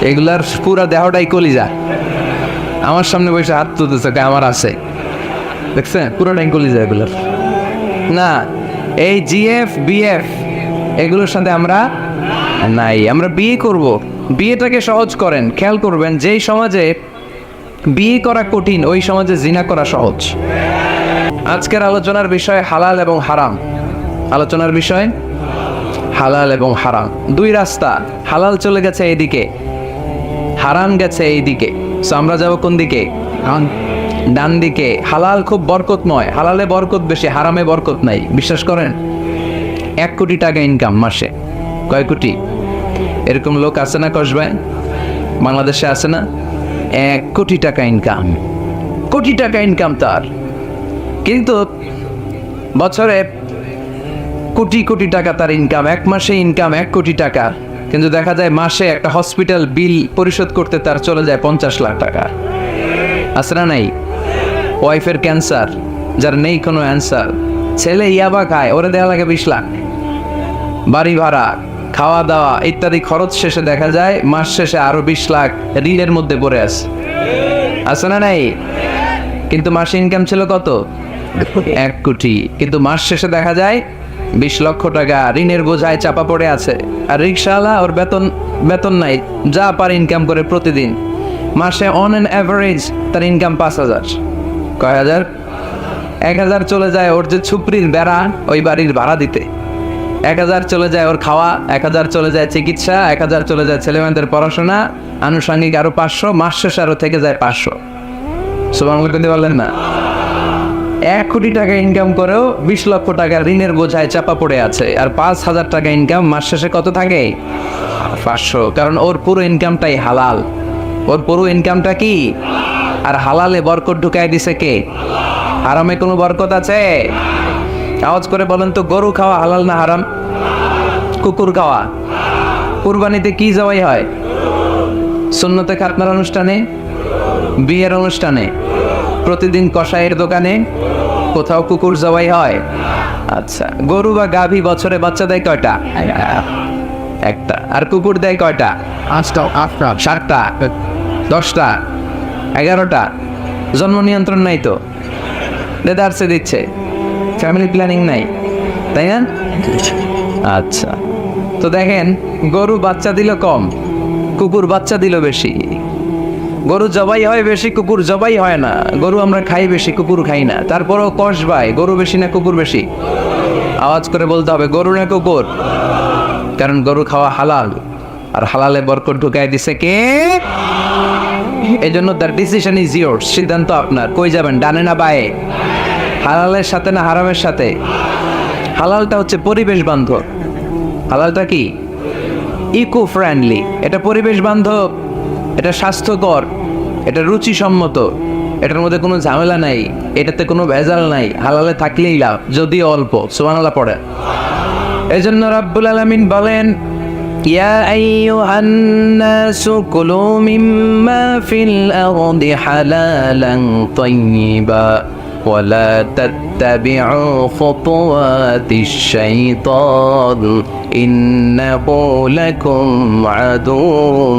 এগুলার পুরা দেহটাই কলিজা। আমার সামনে বসে হাত তুলতেছে, আমার আছে, দেখছেন পুরোটাই কলিজা এগুলার। না, এই জিএফ বিএফ এগুলোর সাথে আমরা নাই। আমরা বিয়ে করব, বিয়েটাকে সহজ করেন। খেয়াল করবেন, যেই সমাজে বিয়ে করা কঠিন ওই সমাজে জিনা করা সহজ। আজকের আলোচনার বিষয় হালাল এবং হারাম। আলোচনার বিষয় হালাল এবং হারাম। দুই রাস্তা, হালাল চলে গেছে এইদিকে, হারাম গেছে এইদিকে। সো আমরা যাব কোন দিকে? ডান দিকে। হালাল খুব বরকতময়, হালালে বরকত বেশি, হারামে বরকত নাই। বিশ্বাস করেন? 1 কোটি টাকা ইনকাম মাসে। কয় কোটি? এরকম লোক আছে না কসবায়? বাংলাদেশে আছে না? 1 কোটি টাকা ইনকাম, কোটি টাকা ইনকাম তার। কিন্তু বছরে কোটি কোটি টাকা তার ইনকাম, 1 মাসে ইনকাম 1 কোটি টাকা। কিন্তু দেখা যায় মাসে একটা হসপিটাল বিল পরিশোধ করতে তার চলে যায় 50 লাখ টাকা। আছে না নাই? ওয়াইফের ক্যান্সার, যার নেই কোনো অ্যান্সার। ছেলে ইয়াবা খায়, ওরে দেওয়া লাগে 20 লাখ। বাড়ি ভাড়া, খাওয়া দাওয়া ইত্যাদি খরচ শেষে দেখা যায় মাস শেষে আরো 20 লাখ ঋণের মধ্যে পড়ে আছে না নাই? কিন্তু মাসে ইনকাম ছিল কত? 1 কোটি। কিন্তু মাস শেষে দেখা যায় 20 লক্ষ টাকা ঋণের বোঝায় চাপা পড়ে আছে। আর রিক্সাওয়ালা, ওর বেতন নাই, যা পারে ইনকাম করে প্রতিদিন। মাসে অন অ্যান অ্যাভারেজ তার ইনকাম 5,000। কয় হাজার? 1,000 চলে যায় ওর যে ছুপড়ির বেড়া, ওই বাড়ির ভাড়া দিতে। 1,000 চলে যায় ওর খাওয়া, 1,000 চলে যায় চিকিৎসা, 1,000 চলে যায় ছেলেমেয়েদের পড়াশোনা, আনুষঙ্গিক আরো 500, মাস শেষে আরো থেকে যায় 500। সুবহানাল্লাহ বলতে পারলেন না? 1 কোটি টাকা ইনকাম করেও 20 লক্ষ টাকা ঋণের বোঝায় চাপা পড়ে আছে। আর 5,000 টাকা ইনকাম, মাস শেষে কত থাকে? 500। কারণ ওর পুরো ইনকামটাই হালাল। ওর পুরো ইনকামটা কি? আর হালালে বরকত ঢুকাই দিছে কে? হারামে কোনো বরকত আছে? আওয়াজ করে বলেন তো, গরু খাওয়া হালাল না হারাম? কুকুর খাওয়া? কুরবানিতে কি জবাই হয়? সুন্নতে খাতনার অনুষ্ঠানে, বিয়ের অনুষ্ঠানে, প্রতিদিন কসাইয়ের দোকানে, কোথাও কুকুর জবাই হয়? আচ্ছা, গরু বা গাভী বছরে বাচ্চা দেয় কয়টা? একটা। আর কুকুর দেয় কয়টা? 8টা, 7টা, 10টা, 11টা। জন্ম নিয়ন্ত্রণ নাই তো, দেদারসে দিচ্ছে, ফ্যামিলি প্ল্যানিং নাই, তাই না? আচ্ছা, তো দেখেন, গরু বাচ্চা দিল কম, কুকুর বাচ্চা দিল বেশি। গরু জবাই হয় বেশি, কুকুর জবাই হয় না। গরু আমরা খাই বেশি, কুকুর খাই না। তারপরও কসবাই, গরু বেশি না কুকুর বেশি? আওয়াজ করে বলতে হবে, গরু না কুকুর? কারণ গরু খাওয়া হালাল, আর হালালে বরকত ঢুকাই দিছে কে? এই জন্য দ্য ডিসিশন ইজ ইয়োরস। সিদ্ধান্ত আপনার। কই যাবেন, ডানে না বাঁয়ে? হালালের সাথে না হারামের সাথে? হালালটা হচ্ছে পরিবেশ বান্ধব। হালালটা কি? Eco friendly. এটা পরিবেশ বান্ধব, এটা স্বাস্থ্যকর, এটা রুচিসম্মত, এটার মধ্যে কোনো ঝামেলা নাই, এটাতে কোনো ভেজাল নাই। হালালে থাকলেই লাভ, যদিও অল্প। সুবহানাল্লাহ পড়ে। এজন্য রাব্বুল আলামিন বলেন, ইয়া আইয়ুহান নাসু কুলু মিম্মা ফিল আরদি হালালান তাইয়্যিবা ওয়ালা তাত্তাবিউ খুতুওয়াতিশ শাইতান ইন্নাহু লাকুম আদুউম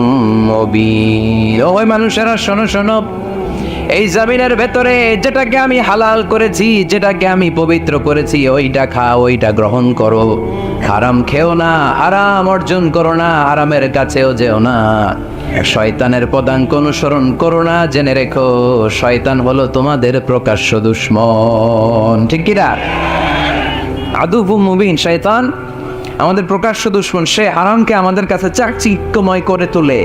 মুবিন। ওই মানুষেরা শোনো শোনো, এই জমিনের ভেতরে যেটাকে আমি হালাল করেছি, যেটাকে আমি পবিত্র করেছি, ওইটা খাও, ওইটা গ্রহণ করো। হারাম খেও না, হারাম অর্জন করো না, হারামের কাছেও যেও না। শয়তানের পদাঙ্ক অনুসরণ করো না। জেনে রেখো, শয়তান হলো তোমাদের প্রকাশ্য দুশমন। ঠিক কিনা? আদুউম মুবিন। শয়তান আমাদের প্রকাশ্য দুশমন। সে হারামকে আমাদের কাছে চাকচিক্যময় করে তোলে।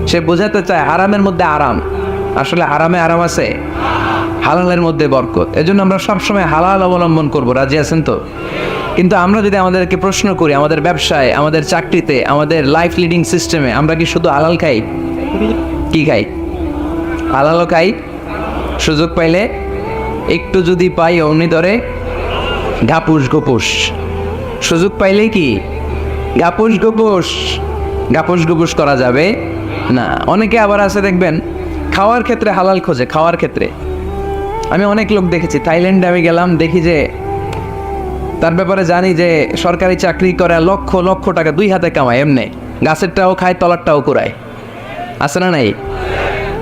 সে বোঝাতে চায় হারামের মধ্যে আরাম। আসলে হারামে আরাম আছে, হালালের মধ্যে বরকত। এজন্য আমরা সবসময় হালাল অবলম্বন করব। রাজি আছেন তো? কিন্তু আমরা যদি আমাদেরকে প্রশ্ন করি, আমাদের ব্যবসায়, আমাদের চাকরিতে, আমাদের লাইফ লিডিং সিস্টেমে আমরা কি শুধু হালাল খাই? কি খাই? হালালও খাই, সুযোগ পাইলে একটু যদি পাই অমনি ধরে ঘাপুস গোপুস। সুযোগ পাইলেই কি ঘাপুস গোপুস? ঘাপুস গোপুস করা যাবে না। অনেকে আবার আছে দেখবেন, খাওয়ার ক্ষেত্রে হালাল খোঁজে। খাওয়ার ক্ষেত্রে আমি অনেক লোক দেখেছি। থাইল্যান্ডে আমি গেলাম, দেখি যে তার ব্যাপারে জানি যে সরকারি চাকরি করে লক্ষ লক্ষ টাকা 2 হাতে কামায়। এমনি গাছেরটাও খায়, তলারটাও কুড়ায়। আছে না নাই?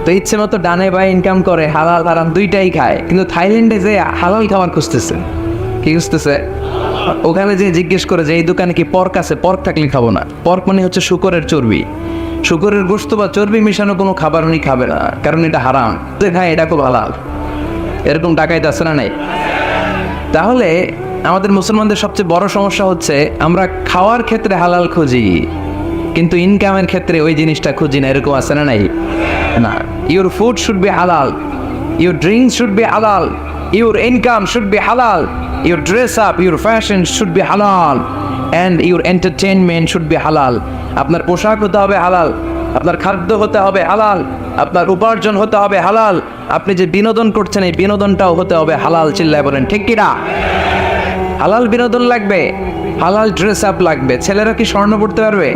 তো ইচ্ছে মতো ডানে বাই ইনকাম করে, হালাল হারাম দুইটাই খায়, কিন্তু থাইল্যান্ডে যে হালাল খাবার খুঁজতেছে। কি খুঁজতেছে? ওখানে যে জিজ্ঞেস করে যে এই দোকানে কি পর্ক আছে, পর্ক থাকলে খাবো না। পর্ক মানে হচ্ছে শুকরের চর্বি, শুকরের গোশত বা চর্বি মিশানো কোনো খাবার উনি খাবে না, কারণ এটা হারাম। যে খায় এটা খুব হালাল, এরকম ডাকাইত আছে না নাই? তাহলে আমাদের মুসলমানদের সবচেয়ে বড় সমস্যা হচ্ছে আমরা খাওয়ার ক্ষেত্রে হালাল খুঁজি, কিন্তু ইনকামের ক্ষেত্রে ওই জিনিসটা খুঁজি না। এরকম আছে না নাই? না, your food should be halal, your drinks should be halal, your income should be halal, your dress up, your fashion should be halal, and your entertainment should be halal. আপনার পোশাক হতে হবে হালাল, আপনার খাদ্য হতে হবে হালাল, আপনার উপার্জন হতে হবে হালাল, আপনি যে বিনোদন করছেন এই বিনোদনটাও হতে হবে হালাল। চিল্লায় বলেন ঠিক কিনা? হালাল বিনোদন লাগবে, হালাল ড্রেস আপ লাগবে। ছেলেরা কি স্বর্ণ পড়তে পারবে?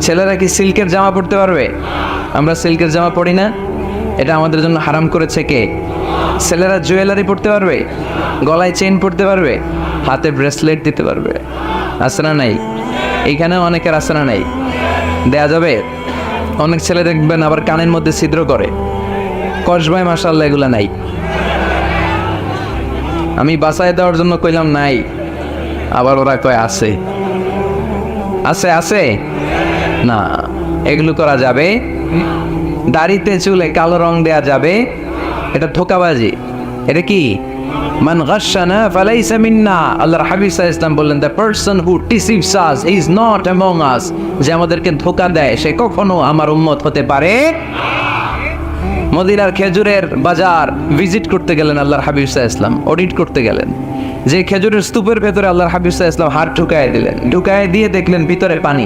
ছেলেরা কি সিল্কের জামা পড়তে পারবে? আমরা সিল্কের জামা পরি না, এটা আমাদের জন্য হারাম করেছে কে? ছেলেরা জুয়েলারি পড়তে পারবে? গলায় চেইন পড়তে পারবে? হাতে ব্রেসলেট দিতে পারবে? আছে না নাই? এইখানেও অনেকের আছে না নাই? দেয়া যাবে? অনেক ছেলে দেখবেন আবার কানের মধ্যে ছিদ্র করে। কসবায় মাশাআল্লাহ এগুলা নাই। আমি বাসায় দেওয়ার জন্য কইলাম নাই, আবার ওরা কয় আছে। আছে আছে না, এগুলো করা যাবে? দাড়িতে চুলে কালো রং দেয়া যাবে? এটা ধোঁকাবাজি। এটা কি? মান গাশশানা ফালাইসা মিন্না। আল্লাহর হাবিব সাল্লাল্লাহু আলাইহি ওয়াসাল্লাম বললেন, the person who deceives us is not among আস। যে আমাদেরকে ধোঁকা দেয় সে কখনো আমার উম্মত হতে পারে। মদিনার খেজুরের বাজার ভিজিট করতে গেলেন আল্লাহর হাবিব সাল্লাল্লাহু আলাইহি ওয়াসাল্লাম, অডিট করতে গেলেন। যে খেজুরের স্তূপের ভেতরে আল্লাহর হাবিব সাল্লাল্লাহু আলাইহি ওয়াসাল্লাম হাত ঢুকায় দিলেন, ঢুকায় দিয়ে দেখলেন ভিতরে পানি,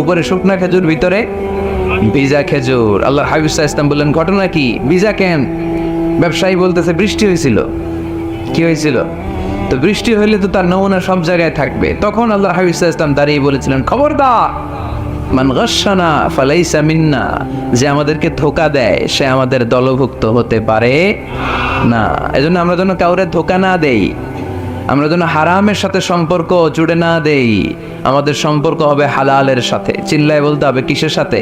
উপরে শুকনা খেজুর, ভিতরে ভিজা খেজুর। আল্লাহর হাবিব সাল্লাল্লাহু আলাইহি ওয়াসাল্লাম বললেন, ঘটনা কি? ভিজা কেন? ব্যবসায়ী বলতেছে বৃষ্টি হয়েছিল। কি হয়েছিল? তো বৃষ্টি হইলে তো তার নমুনা সব জায়গায় থাকবে। তখন আল্লাহর হাবিব সাল্লাল্লাহু আলাইহি ওয়াসাল্লাম দাঁড়িয়ে বলেছিলেন, খবরদার, মান গাশশানা ফালাইসা মিন্না। যে আমাদেরকে ধোঁকা দেয় সে আমাদের দলভুক্ত হতে পারে না। এজন্য আমরা যেন কাউরে ধোঁকা না দেই, আমরা যেন হারামের সাথে সম্পর্ক জুড়ে না দেই। আমাদের সম্পর্ক হবে হালালের সাথে। চিল্লায় বলতে হবে কিসের সাথে?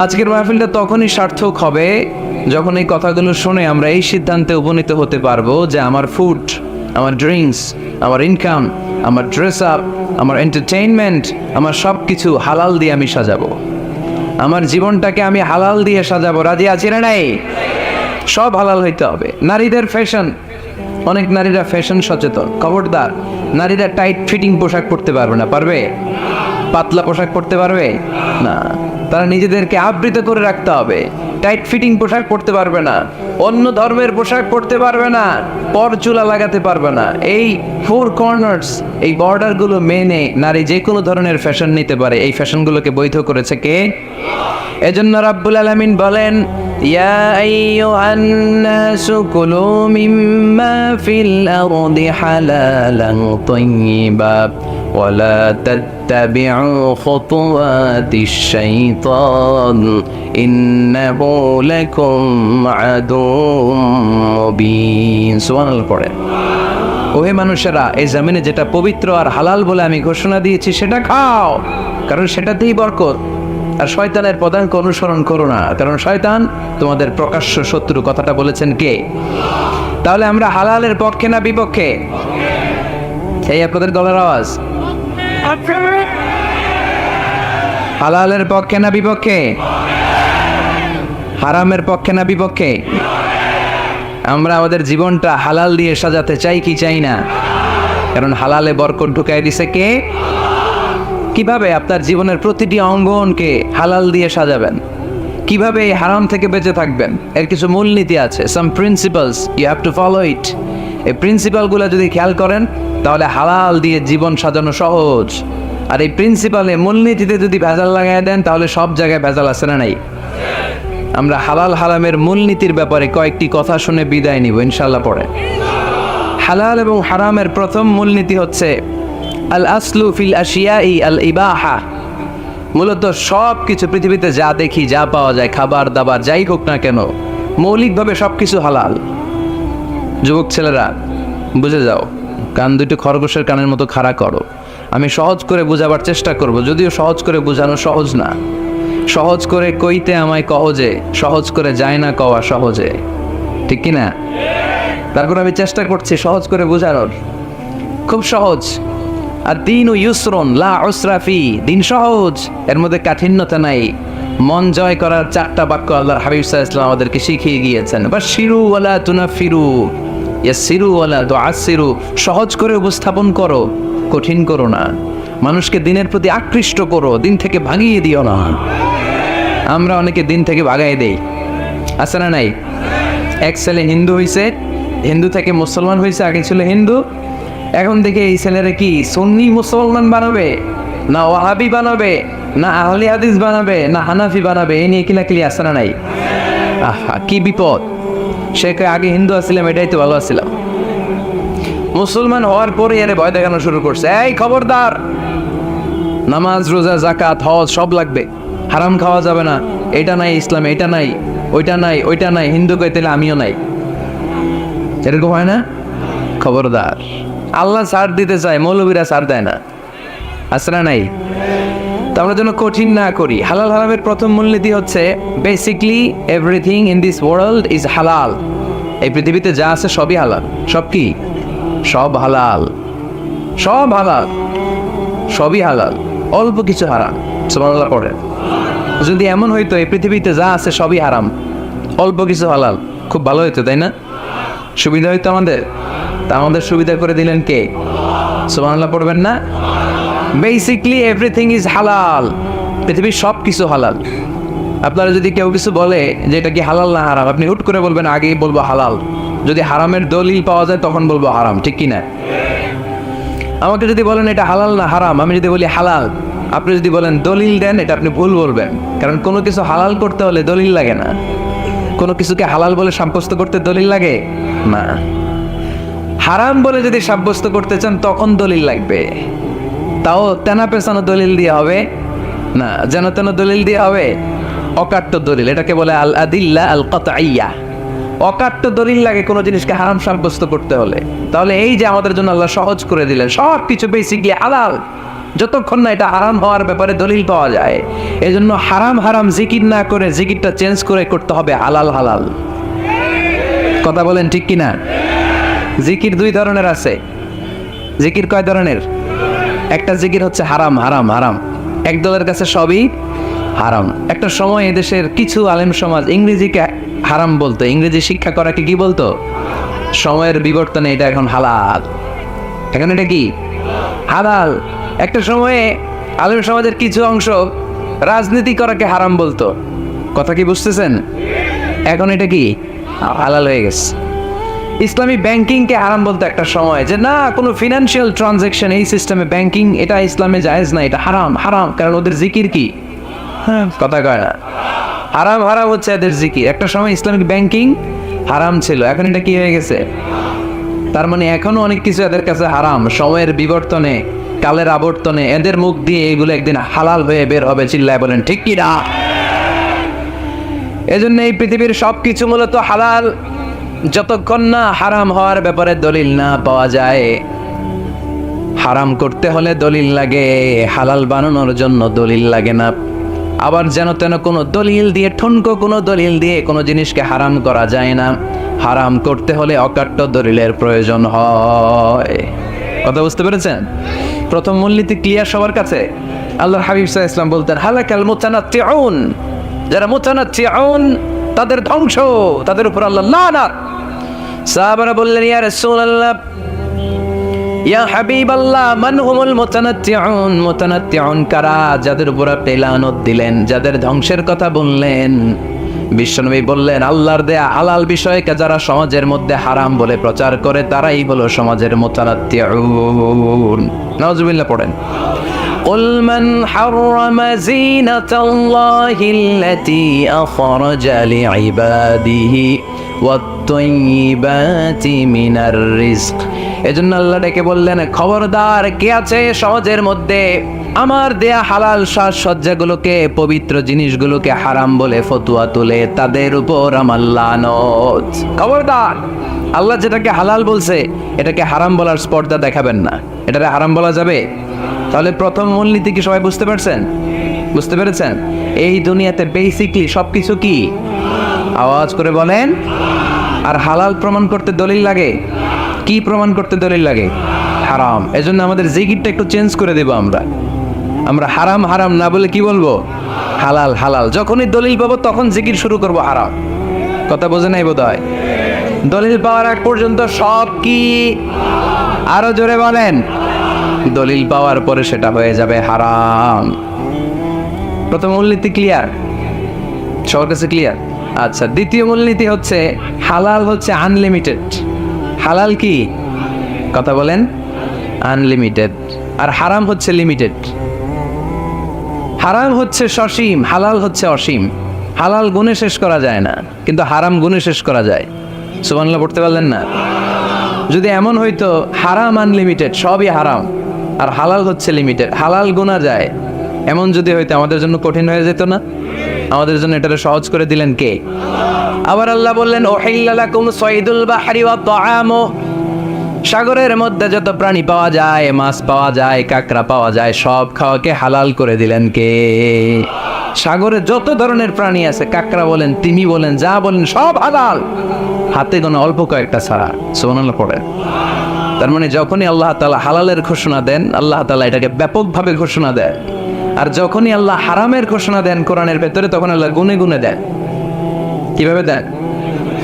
আজকের মাহফিলটা তখনই সার্থক হবে যখন এই কথাগুলো শুনে আমরা এই সিদ্ধান্তে উপনীত হতে পারবো যে আমার ফুড, আমার ড্রিঙ্কস, আমার ইনকাম, আমার ড্রেস আপ, আমার এন্টারটেইনমেন্ট, আমার সব কিছু হালাল দিয়ে আমি সাজাবো। আমার জীবনটাকে আমি হালাল দিয়ে সাজাবো। রাজি আছি না নাই? সব হালাল হইতে হবে। নারীদের ফ্যাশন, অনেক নারীরা ফ্যাশন সচেতন। খবরদার, নারীরা টাইট ফিটিং পোশাক পরতে পারবে না। পারবে? পাতলা পোশাক পরতে পারবে না। তারা নিজেদেরকে আবৃত করে রাখতে হবে। টাইট ফিটিং পোশাক পরতে পারবে না, অন্য ধর্মের পোশাক পরতে পারবে না, পরচুলা লাগাতে পারবে না। এই ফোর কর্নার্স, এই বর্ডারগুলো মেনে নারী যে কোনো ধরনের ফ্যাশন নিতে পারে। এই ফ্যাশনগুলোকে বৈধ করেছে কে? এজন্য রাব্বুল আলামিন বলেন, ইয়া আইয়ুহান নাসু কুলু মিম্মা ফিল আরদি হালালান তাইয়্যিবা ওয়ালা তাত্তাবিউ খুতুওয়াতিশ শাইতান ইন্নাহু লাকুম আদুউম মুবিন। সুবহানাল্লাহ পড়ে। ওহে মানুষেরা, এই জমিনে যেটা পবিত্র আর হালাল বলে আমি ঘোষণা দিয়েছি সেটা খাও, কারণ সেটাতেই বরকত। আর শয়তানের পদাঙ্ক অনুসরণ করো না, কারণ শয়তান তোমাদের প্রকাশ্য শত্রু। কথাটা বলেছেন কে? তাহলে আমরা হালালের পক্ষে না বিপক্ষে? এই আপনাদের গলার আওয়াজ। হালালের পক্ষে না বিপক্ষে? হারামের পক্ষে না বিপক্ষে? আমরা আমাদের জীবনটা হালাল দিয়ে সাজাতে চাই কি চাই না? কারণ হালালে বরকত ঢুকাই দিছে কে? কিভাবে আপনার জীবনের প্রতিটি অঙ্গনকে হালাল দিয়ে সাজাবেন? কিভাবে এই হারাম থেকে বেঁচে থাকবেন? এর কিছু মূলনীতি আছে, some principles, you have to follow it. এই প্রিন্সিপালগুলো যদি খেয়াল করেন তাহলে হালাল দিয়ে জীবন সাজানো সহজ। আর এই প্রিন্সিপালে, মূলনীতিতে যদি ভেজাল লাগাই দেন তাহলে সব জায়গায় ভেজাল আছে না নাই? আমরা হালাল হারামের মূলনীতির ব্যাপারে কয়েকটি কথা শুনে বিদায় নিব ইনশাআল্লাহ। পড়ে হালাল এবং হারামের প্রথম মূলনীতি হচ্ছে আল আসলু ফিল আশিয়াই আল ইবাহা। মূলত সব কিছু পৃথিবীতে যা দেখি, যা পাওয়া যায়, খাবার দাবার যাই হোক না কেন, মৌলিকভাবে সব কিছু হালাল। যুবক ছেলেরা বুঝে যাও, কান দুটো খরগোশের কানের মতো খাড়া করো। আমি সহজ করে বোঝাবার চেষ্টা করব, যদিও সহজ করে বোঝানো সহজ না। সহজ করে কইতে আমায় কহজে, সহজ করে যায় না কওয়া সহজে, ঠিক কিনা? তারপর আমি চেষ্টা করছি সহজ করে বোঝানোর, খুব সহজ। আর দিন ও ইউসরুন লা উসরা ফি, দিন সহজ, এর মধ্যে কাঠিন্যতা নাই। মন জয় করার 4টা বাক্য আল্লাহর হাবিব সাল্লাল্লাহু আলাইহি ওয়াসাল্লাম আমাদেরকে শিখিয়ে গিয়েছেন। বাশিরু ওয়ালা তুনাফিরু, ইয়াসসিরু ওয়ালা তুআসসিরু, সহজ করে উপস্থাপন করো, কঠিন করো না। মানুষকে দিনের প্রতি আকৃষ্ট করো, দিন থেকে ভাগিয়ে দিও না। আমরা অনেকে দিন থেকে ভাগাই দেই, আছে না নাই? এক ছেলে হিন্দু হইছে, হিন্দু থেকে মুসলমান হয়েছে, আগে ছিল হিন্দু, এখন দেখে এই ছেলেরা কি সুন্নি মুসলমান বানাবে, না ওয়াহাবি বানাবে, না আহলে হাদিস বানাবে, না হানাফি বানাবে, এই নিয়ে কিলাকিলি, আছে না নাই? আহা কি বিপদ! সে আগে হিন্দু আসছিলাম, এটাই তো ভালো আসছিলাম। মুসলমান হওয়ার পরে এর ভয় দেখানো শুরু করছে, এই খবরদার, নামাজ রোজা যাকাত হজ সব লাগবে, হারাম খাওয়া যাবে না, এটা নাই ইসলামে, এটা নাই, ওইটা নাই, ওইটা নাই, হিন্দু কই তাহলে আমিও নাই, এরকম হয় না? খবরদার, আল্লাহ ছাড় দিতে চায়, মৌলবীরা ছাড় দেয় না, আছে না নাই? তো আমরা যেন কঠিন না করি। হালাল হারামের প্রথম মূলনীতি হচ্ছে basically everything in this world is হালাল। এই পৃথিবীতে যা আছে সবই হালাল। সব কি? সব হালাল, সব হালাল, সবই হালাল, অল্প কিছু হারাম। সুবহানাল্লাহ পড়ে। যদি এমন হইতো এই পৃথিবীতে যা আছে সবই হারাম, অল্প কিছু হালাল, খুব ভালো হইতো, তাই না? সুবিধা হইতো আমাদের। তা আমাদের সুবিধা করে দিলেন কে? সুবহানাল্লাহ পড়বেন না? বেসিকলি এভরিথিং ইজ হালাল, পৃথিবীর সব কিছু হালাল। আপনারা যদি কেউ কিছু বলে যে এটা কি হালাল না হারাম, আপনি হুট করে বলবেন আগেই বলবো হালাল। যদি হারামের দলিল পাওয়া যায় তখন বলবো হারাম, ঠিক কি না? আমাকে যদি বলেন এটা হালাল না হারাম, আমি যদি বলি হালাল, আপনি যদি বলেন দলিল দেন, এটা আপনি ভুল বলবেন। কারণ কোনো কিছু হালাল করতে হলে দলিল লাগে না। কোনো কিছুকে হালাল বলে সাব্যস্ত করতে দলিল লাগে না। হারাম বলে যদি সাব্যস্ত করতে চান তখন দলিল লাগবে, তাও তেনা পেছানো দলিল দিয়ে হবে না, যেন তেন দলিল দিয়ে হবে, অকাট্য দলিল, এটাকে বলে আল আদিল্লা আল কাতঈয়া। অকাট্য দলিল লাগে কোনো জিনিসকে হারাম সাব্যস্ত করতে হলে। তাহলে এই যে আমাদের জন্য আল্লাহ সহজ করে দিলেন, সব কিছু বেসিকলি হালাল, যতক্ষণ না এটা হারাম হওয়ার ব্যাপারে দলিল পাওয়া যায়। এই জন্য হারাম হারাম জিকির না করে জিকিরটা চেঞ্জ করে করতে হবে হালাল হালাল। কথা বলেন ঠিক কিনা? জিকির 2 ধরনের আছে। জিকির কয় ধরনের? একটা জিকির হচ্ছে হারাম হারাম হারাম, এক দলের কাছে সবই হারাম। একটা সময় এদেশের কিছু আলেম সমাজ ইংরেজিকে হারাম বলতো, ইংরেজি শিক্ষা করাকে কি বলতো? সময়ের বিবর্তনে এটা এখন হালাল, এখন এটা কি হালাল। একটা সময়ে আলেম সমাজের কিছু অংশ রাজনীতি করাকে হারাম বলতো, কথা কি বুঝতেছেন? এখন এটা কি হালাল হয়ে গেছে। ইসলামী ব্যাংকিংকে হারাম বলতো একটা সময়, যে না কোনো ফিনান্সিয়াল ট্রানজাকশন এই সিস্টেমে ব্যাংকিং এটা ইসলামে জায়েজ না, এটা হারাম হারাম, কারণ ওদের জিকির কি, কথা কয় না, হারাম হারাম হচ্ছে এদের জিকির। একটা সময় ইসলামিক ব্যাংকিং হারাম ছিল, এখন এটা কি হয়ে গেছে? তার মানে এখনো অনেক কিছু এদের কাছে হারাম। সময়ের বিবর্তনে, কালের আবর্তনে এদের মুখ দিয়ে এগুলো একদিন হালাল হয়ে বের হবে, চিল্লায় বলেন ঠিক কি না? এজন্য এই পৃথিবীর সবকিছু মূলত হালাল, যতক্ষণ না হারাম হওয়ার ব্যাপারে দলিল না পাওয়া যায়। হারাম করতে হলে দলিল লাগে, হালাল বানানোর জন্য দলিল লাগে না। আবার যেন তেন কোনো দলিল দিয়ে, ঠুনকো কোনো দলিল দিয়ে কোনো জিনিসকে হারাম করা যায় না। হারাম করতে হলে অকাট্য দলিলের প্রয়োজন হয়। কথা বুঝতে পেরেছেন? প্রথম মূলনীতি ক্লিয়ার সবার কাছে? আল্লাহর হাবিব সাল্লাল্লাহু আলাইহি ওয়াসাল্লাম বলতেন হালাকাল মুতানাত্তিউন, যারা মুতানাত্তিউন তাদের ধ্বংস, তাদের উপর আল্লাহ লানাত। সাহাবারা বললেন ইয়া রাসূলুল্লাহ, ইয়া হাবিবাল্লাহ, মান হুমুল মুতানাত্তিউন, মুতানাত্তিউন কারা, যাদের উপর আপনি লানত দিলেন, যাদের ধ্বংসের কথা বললেন? বিশ্বনবী বললেন আল্লাহর দেয়া হালাল বিষয়কে যারা সমাজের মধ্যে হারাম বলে প্রচার করে তারাই হলো সমাজের মুতানাত্তিউন। নাউজুবিল্লাহ পড়েন। قل من حرم زينة الله التي أخرج لعباده والطيبات من الرزق। এজন্য আল্লাহ ডেকে বললেন খবরদার, কে আছে সমাজের মধ্যে আমার দেয়া হালাল সাজসজ্জাগুলোকে, পবিত্র জিনিসগুলোকে হারাম বলে ফতোয়া তুলে, তাদের উপর আমার লানত। খবরদার, আল্লাহ যেটাকে হালাল বলছে এটাকে হারাম বলার স্পর্ধা দেখাবেন না। এটাকে হারাম বলা যাবে? তাহলে প্রথম মূলনীতি কি সবাই বুঝতে পারছেন? বুঝতে পেরেছেন? এই দুনিয়াতে বেসিকলি সবকিছু কি, আওয়াজ করে বলেন। আর হালাল প্রমাণ করতে দলিল লাগে, কি প্রমাণ করতে দলিল লাগে? হারাম। এজন্য আমাদের জিকিরটা একটু চেঞ্জ করে দেব। আমরা হারাম হারাম না বলে কি বলবো? হালাল হালাল। যখনই দলিল পাবো তখন জিকির শুরু করব হারাম। কথা বোঝে নাই বোধহয়? দলিল পাওয়ার আগ পর্যন্ত সব কি, আরো জোরে বলেন। দলিল পাওয়ার পরে সেটা হয়ে যাবে হারাম। প্রথম মূলনীতি ক্লিয়ার? সবার কাছে ক্লিয়ার? আচ্ছা, দ্বিতীয় মূলনীতি হচ্ছে হালাল হচ্ছে আনলিমিটেড। হালাল কি? কথা বলেন। আনলিমিটেড। আর হারাম হচ্ছে লিমিটেড। হারাম হচ্ছে সসীম, হালাল হচ্ছে অসীম। হালাল গুণে শেষ করা যায় না, কিন্তু হারাম গুণে শেষ করা যায়। সুবহানাল্লাহ পড়তে পারলেন না? যদি এমন হইতো হারাম আনলিমিটেড, সবই হারাম, আর হালাল হচ্ছে লিমিটেড, হালাল গুণা যায়, এমন যদি হইতো আমাদের জন্য কঠিন হয়ে যেত না? আমাদের জন্য এটাকে সহজ করে দিলেন কে? আবার আল্লাহ বললেন উহিল্লা লাকুম সাইদুল বাহরি ওয়া তাআমু, সাগরের মধ্যে যত প্রাণী পাওয়া যায়, মাছ পাওয়া যায়, কাঁকড়া পাওয়া যায়, সব খাওয়াকে হালাল করে দিলেন কে? সাগরে যত ধরনের প্রাণী আছে, কাঁকড়া বলেন, তিমি বলেন, যা বলেন, সব হালাল, হাতে গোনা অল্প কয়েকটা ছাড়া। সুবহানাল্লাহ পড়েন। তার মানে যখনই আল্লাহ তাআলা হালালের ঘোষণা দেন, আল্লাহ তাআলা এটাকে ব্যাপকভাবে ঘোষণা দেন। আর যখনই আল্লাহ হারামের ঘোষণা দেন কোরআনের ভেতরে, তখন আল্লাহ গুনে গুনে দেন। কিভাবে দেন?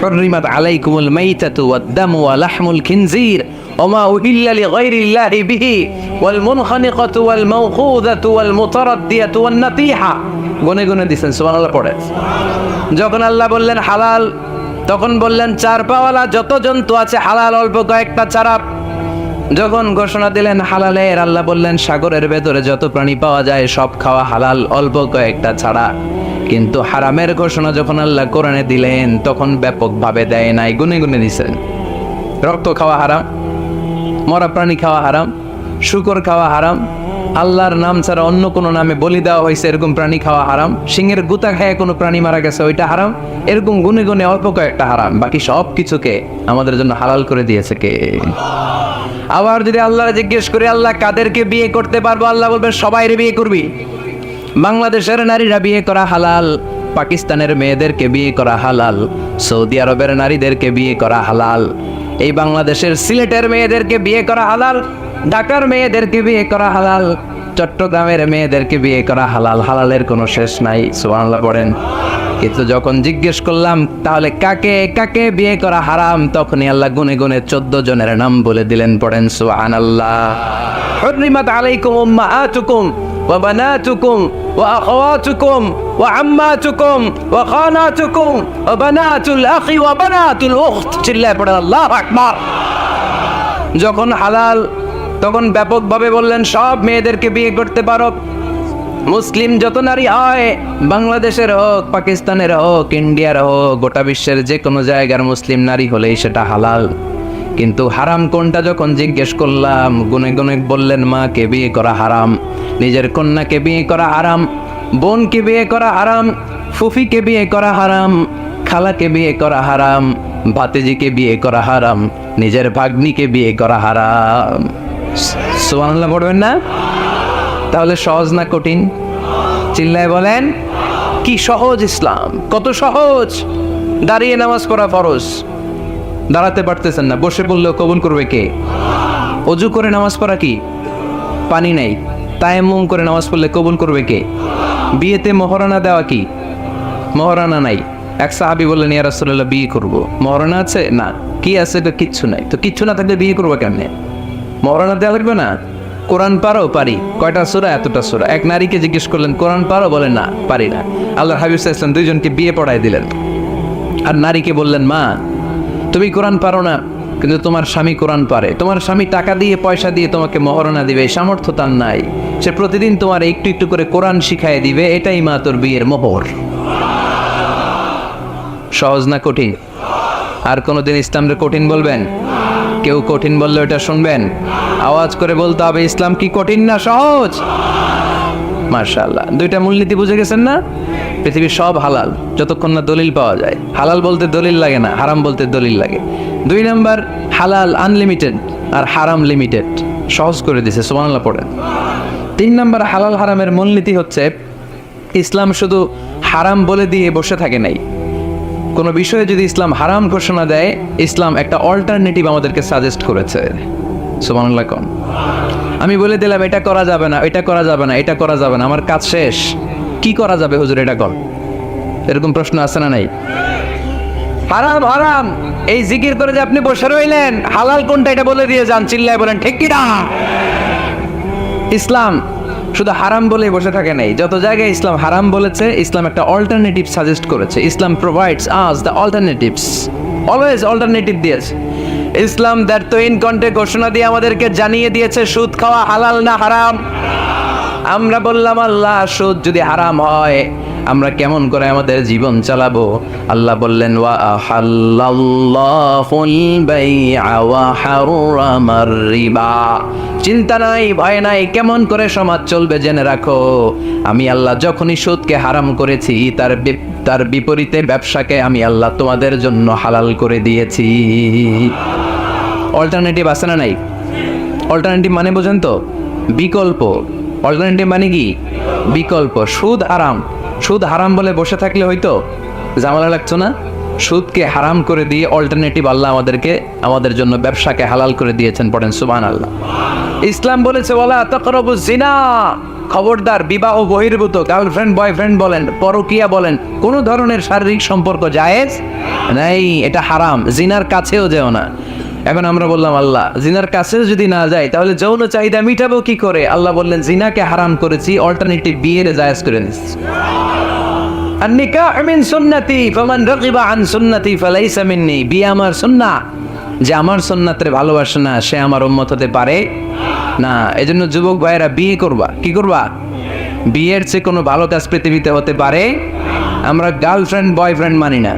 حرمت عليكم الميتة والدم ولحم الخنزير وما أهل لغير الله به والمنخنقة والموقوذة والمتردية والنطيحة। গুনে গুনে দিয়েছেন। সুবহানাল্লাহ পড়ে। যখন আল্লাহ বললেন হালাল, তখন বললেন চার পাওয়ালা যত জন্তু আছে হালাল, অল্প কয়েকটা ছাড়া। যখন ঘোষণা দিলেন হালালের, আল্লাহ বললেন সাগরের ভেতরে যত প্রাণী পাওয়া যায় সব খাওয়া হালাল, অল্প কয়েকটা ছাড়া। কিন্তু হারামের ঘোষণা যখন আল্লাহ কোরআনে দিলেন, তখন ব্যাপকভাবে দেয় নাই, গুনে গুনে দিছেন। রক্ত খাওয়া হারাম, মরা প্রাণী খাওয়া হারাম, শূকর খাওয়া হারাম, আল্লাহর নাম ছাড়া অন্য কোনো নামে বলি দেওয়া হয়েছে এরকম প্রাণী খাওয়া হারাম, সিংহের গুতা খায় কোনো প্রাণী মারা গেছে ওইটা হারাম। এরকম গুনে গুনে অল্প কয়েকটা হারাম, বাকি সব কিছুকে আমাদের জন্য হালাল করে দিয়েছে কে? আবার যদি আল্লাহ জিজ্ঞেস করি আল্লাহ কাদেরকে বিয়ে করতে পারবো, আল্লাহ বলবেন সবাইরে বিয়ে করবি। বাংলাদেশের নারীরা বিয়ে করা হালাল, পাকিস্তানের মেয়েদেরকে বিয়ে করা হালাল, সৌদি আরবের নারীদেরকে বিয়ে করা হালাল, এই বাংলাদেশের সিলেটের মেয়েদেরকে বিয়ে করা হালাল, ঢাকার মেয়েদেরকে বিয়ে করা হালাল, চট্টগ্রামের মেয়েদেরকে বিয়ে করা হালাল। হালালের কোনো শেষ নাই। সুবহানাল্লাহ পড়েন। কিন্তু যখন জিজ্ঞেস করলাম তাহলে কাকে কাকে বিয়ে করা হারাম, তখনই আল্লাহ গুনে গুনে 14 জনের নাম বলে দিলেন। পড়েন সুবহানাল্লাহ। হুররিমাত আলাইকুম উম্মাহাতুকুম ওয়া বানাতুকুম ওয়া আখাওয়াতুকুম ওয়া আম্মাতুকুম ওয়া খানাতুকুম ওয়া বানাতুল আখি ওয়া বানাতুল উখত। চিল্লায় পড়েন আল্লাহু আকবার। যখন হালাল, তখন ব্যাপকভাবে বললেন সব মেয়েদেরকে বিয়ে করতে পারো। মুসলিম যত নারী হয়, বাংলাদেশের হোক, পাকিস্তানের হোক, ইন্ডিয়ার হোক, গোটা বিশ্বের যে কোনো জায়গার মুসলিম নারী হলেই সেটা হালাল। কিন্তু হারাম কোনটা যখন জিজ্ঞেস করলাম, গুনে গুনে বললেন মাকে বিয়ে করা হারাম, নিজের কন্যাকে বিয়ে করা হারাম, বোনকে বিয়ে করা হারাম, ফুফিকে বিয়ে করা হারাম, খালাকে বিয়ে করা হারাম, ভাতিজিকে বিয়ে করা হারাম, নিজের ভাগ্নিকে বিয়ে করা হারাম। সুবহানাল্লাহ পড়বেন না? তাহলে সহজ না কঠিন? চিল্লায় বলেন। কি সহজ ইসলাম, কত সহজ। দাঁড়িয়ে নামাজ পড়া ফরজ, দাঁড়াতে পারতেছেন না, বসে বললেও কবুল করবে কে? অজু করে নামাজ পড়া কি? পানি নাই, তায়াম্মুম করে নামাজ পড়লে কবুল করবে কে? বিয়েতে মহরানা দেওয়া কি? মহরানা নাই। এক সাহাবী বললেন ইয়া রাসূলুল্লাহ বিয়ে করব, মহরানা আছে? না। কি আছে? তো কিচ্ছু নাই। তো কিচ্ছু না থাকলে বিয়ে করবো কেমনে? মহরানা দেওয়া লাগবে না? কোরআন পারো? পারি। কয়টা সূরা? এতটা সূরা। এক নারীকে জিজ্ঞেস করলেন কোরআন পারো? বলেন না, পারি না। আল্লাহর হাবিব সাল্লাল্লাহু আলাইহি ওয়াসাল্লাম দুইজনকে বিয়ে পড়ায় দিলেন। আর নারীকে বললেন মা তুমি কোরআন পারো না, কিন্তু তোমার স্বামী কোরআন পারে, তোমার স্বামী টাকা দিয়ে পয়সা দিয়ে তোমাকে মহরণা দিবে, সামর্থ্য তার নাই, সে প্রতিদিন তোমার একটু একটু করে কোরআন শিখায় দিবে, এটাই মা তোর বিয়ের মোহর। সহজ না কঠিন? আর কোনোদিন ইসলামকে কঠিন বলবেন? কেউ কঠিন বললে ওটা শুনবেন? আওয়াজ করে বলতে হবে ইসলাম কি কঠিন না সহজ? মাশাআল্লাহ। দুইটা মূলনীতি বুঝে গেছেন না? পৃথিবীর সব হালাল যতক্ষণ না দলিল পাওয়া যায়। হালাল বলতে দলিল লাগে না, হারাম বলতে দলিল লাগে। 2 নাম্বার, হালাল আনলিমিটেড আর হারাম লিমিটেড। সহজ করে দিছে। সুবহানাল্লাহ পড়েন। 3 নাম্বার, হালাল হারামের মূলনীতি হচ্ছে ইসলাম শুধু হারাম বলে দিয়ে বসে থাকে নাই। কোনো বিষয়ে যদি ইসলাম হারাম ঘোষণা দেয়, ইসলাম একটা অল্টারনেটিভ আমাদেরকে সাজেস্ট করেছে। সুবহানাল্লাহ কোন। আমি বলে দিলাম এটা করা যাবে না, এটা করা যাবে না, এটা করা যাবে না, আমার কাজ শেষ, কি করা যাবে হুজুর এটা কর, এরকম প্রশ্ন আছে না নাই? হারাম হারাম এই জিকির করে যে আপনি বসে রইলেন, হালাল কোনটা এটা বলে দিয়ে যান, চিল্লায় বলেন ঠিক কি না। ইসলাম শুধু হারাম বলেই বসে থাকে নাই, যত জায়গায় ইসলাম হারাম বলেছে, ইসলাম একটা অল্টারনেটিভ সাজেস্ট করেছে। Islam provides us the alternatives, always alternative দিয়েছে। ইসলাম দ্যাট তো ইন কন্টে ঘোষণা দিয়ে আমাদেরকে জানিয়ে দিয়েছে সুদ খাওয়া হালাল না হারাম। আমরা বললাম আল্লাহ সুদ যদি হারাম হয় আমরা কেমন করে আমাদের জীবন চালাবো? আল্লাহ বললেন ওয়া আহাল্লাল্লাহুল বাইআ ওয়া হারামার রিবা। চিন্তা নাই, ভয় নাই, কেমন করে সমাজ চলবে জেনে রাখো, আমি আল্লাহ যখনই সুদকে হারাম করেছি তার বিপরীতে ব্যবসাকে আমি আল্লাহ তোমাদের জন্য হালাল করে দিয়েছি। অল্টারনেটিভ আছে না নাই? অল্টারনেটিভ মানে বোঝেন তো? বিকল্প। অল্টারনেটিভ মানে কি? বিকল্প। সুদ হারাম, সুদ হারাম বলে বসে থাকলে হয়তো ঝামেলা লাগতো না। সুদকে হারাম করে দিয়ে অল্টারনেটিভ আল্লাহ আমাদের জন্য ব্যবসাকে হালাল করে দিয়েছেন। পড়েন সুবহানাল্লাহ। ইসলাম বলেছে ওয়ালা তাকরাবুজ জিনা, খবরদার বিবাহ বহির্ভূত গার্লফ্রেন্ড বয়ফ্রেন্ড বলেন, পরকিয়া বলেন, কোনো ধরনের শারীরিক সম্পর্ক জায়েজ নাই, এটা হারাম। জিনার কাছেও যেও না। এখন আমরা বললাম আল্লাহ জিনার কাছেও যদি না যায় তাহলে যৌন চাহিদা মিটাবো কি করে? আল্লাহ বললেন জিনাকে হারাম করেছি, অল্টারনেটিভ বিয়ের জায়েজ করে দিচ্ছি। আর নিকাহ মিন সুন্নতি ফামান রাগিবা আন সুন্নতি ফালাইসা মিন্নি, বিয়ে আমার সুন্নাহ, যে আমার সুন্নাতের ভালোবাসে না সে আমার উম্মত হতে পারে না। এজন্য যুবক ভাইয়েরা বিয়ে করবা, কি করবা? বিয়ের চেয়ে কোনো ভালো কাজ পৃথিবীতে হতে পারে? আমরা গার্লফ্রেন্ড বয়ফ্রেন্ড মানি না।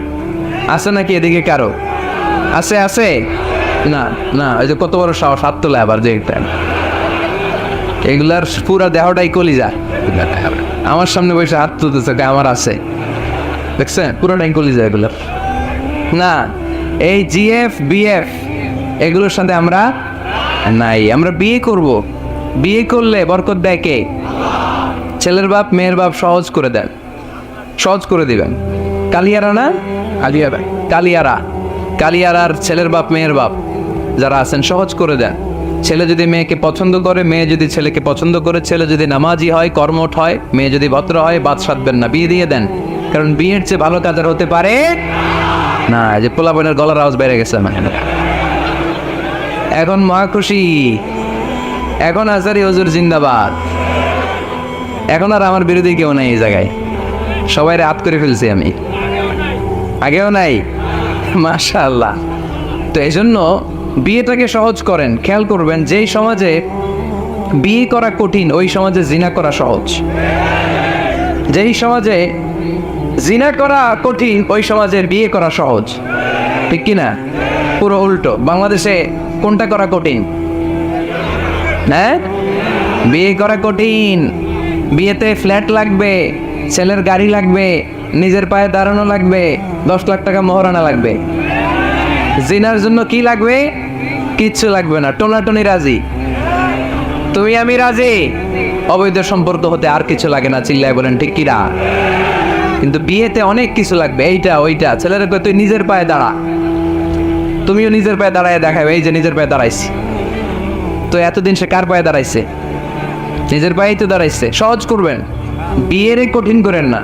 আছে নাকি এদিকে কারো? আছে আছে না না, ওই যে কত বড় সাহস, হাত তোলে আবার যে এগুলার পুরা দেহটাই কলিজা। আমার সামনে বসে হাত তুলতেছে, আমার আছে, দেখছেন পুরোটাই কলিজা এগুলার। না, এই জিএফ বিএফ এগুলোর সাথে আমরা নাই। আমরা বিয়ে করব, বিয়ে করলে বরকত দেয় কে? ছেলের বাপ মেয়ের বাপ সহজ করে দেন, সহজ করে দিবেন। কালিয়ারা না, কালিয়ারার ছেলের বাপ মেয়ের বাপ যারা আছেন সহজ করে দেন। ছেলে যদি মেয়েকে পছন্দ করে, মেয়ে যদি ছেলেকে পছন্দ করে, ছেলে যদি নামাজি হয় কর্মঠ হয়, মেয়ে যদি ভদ্র হয়, বাদ সাধবেন না, বিয়ে দিয়ে দেন। কারণ বিয়ের চেয়ে ভালো কাজ আর হতে পারে না। যে পোলা বোনের গলার আওয়াজ বেড়ে গেছে মানে এখন মহা খুশি, এখন আজারি হুজুর জিন্দাবাদ, এখন আর আমার বিরোধী কেউ নাই এই জায়গায়, সবাই রাত করে ফেলছি আমি, আগেও নাই, মাশাআল্লাহ। তো এই জন্য বিয়েটাকে সহজ করেন। খেয়াল করবেন যেই সমাজে বিয়ে করা কঠিন ওই সমাজে জিনা করা সহজ, যেই সমাজে জিনা করা কঠিন ওই সমাজের বিয়ে করা সহজ, ঠিক কিনা? পুরো উল্টো। বাংলাদেশে কোনটা করা কঠিন? হ্যাঁ, বিয়ে করা কঠিন। বিয়েতে ফ্ল্যাট লাগবে, ছেলের গাড়ি লাগবে, নিজের পায়ে দাঁড়ানো লাগবে, 10 লাখ টাকা মোহরানা লাগবে। জিনার জন্য কি লাগবে? কিচ্ছু লাগবে না, টোনাটনি রাজি, তুমি আমি রাজি, অবৈধ সম্পর্ক হতে আর কিছু লাগে না, চিল্লায় বলেন ঠিক কিনা? কিন্তু বিয়েতে অনেক কিছু লাগবে, এইটা ওইটা। ছেলেরা কয় তুই নিজের পায়ে দাঁড়া, তুমিও নিজের পায়ে দাঁড়ায় দেখাবে, এই যে নিজের পায়ে দাঁড়াইছি। তো এতদিন সে কার পায়ে দাঁড়াইছে? নিজের পায়েই তো দাঁড়াইছে। সহজ করবেন, বিয়েরে কঠিন করেন না।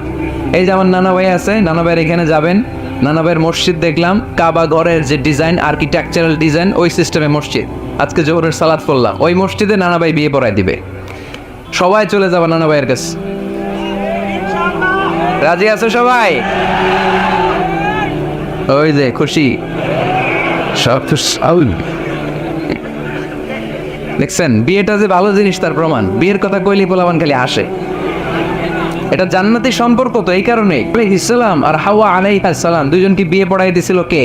এই যে আমার নানা ভাই আছে, নানা ভাইয়ের এখানে যাবেন, নানা ভাইয়ের মসজিদ দেখলাম, কাবা ঘরের যে ডিজাইন, আর্কিটেকচারাল ডিজাইন, ওই সিস্টেমে মসজিদ। আজকে জোহরের সালাত পড়লাম, ওই মসজিদে নানা ভাই বিয়ে পড়ায় দিবে। সবাই চলে যাবে নানা ভাইয়ের কাছে। রাজি আছো সবাই? ওই যে খুশি সব। দেখছেন বিয়েটা যে ভালো জিনিস তার প্রমাণ। বিয়ের কথা কইলি পোলাবান খালি আসে। এটা জান্নাতি সম্পর্ক, তো এই কারণে ইসলাম আর হাওয়া আলাইহিস সালাম দুইজনকে বিয়ে পড়াই দিছিল কে?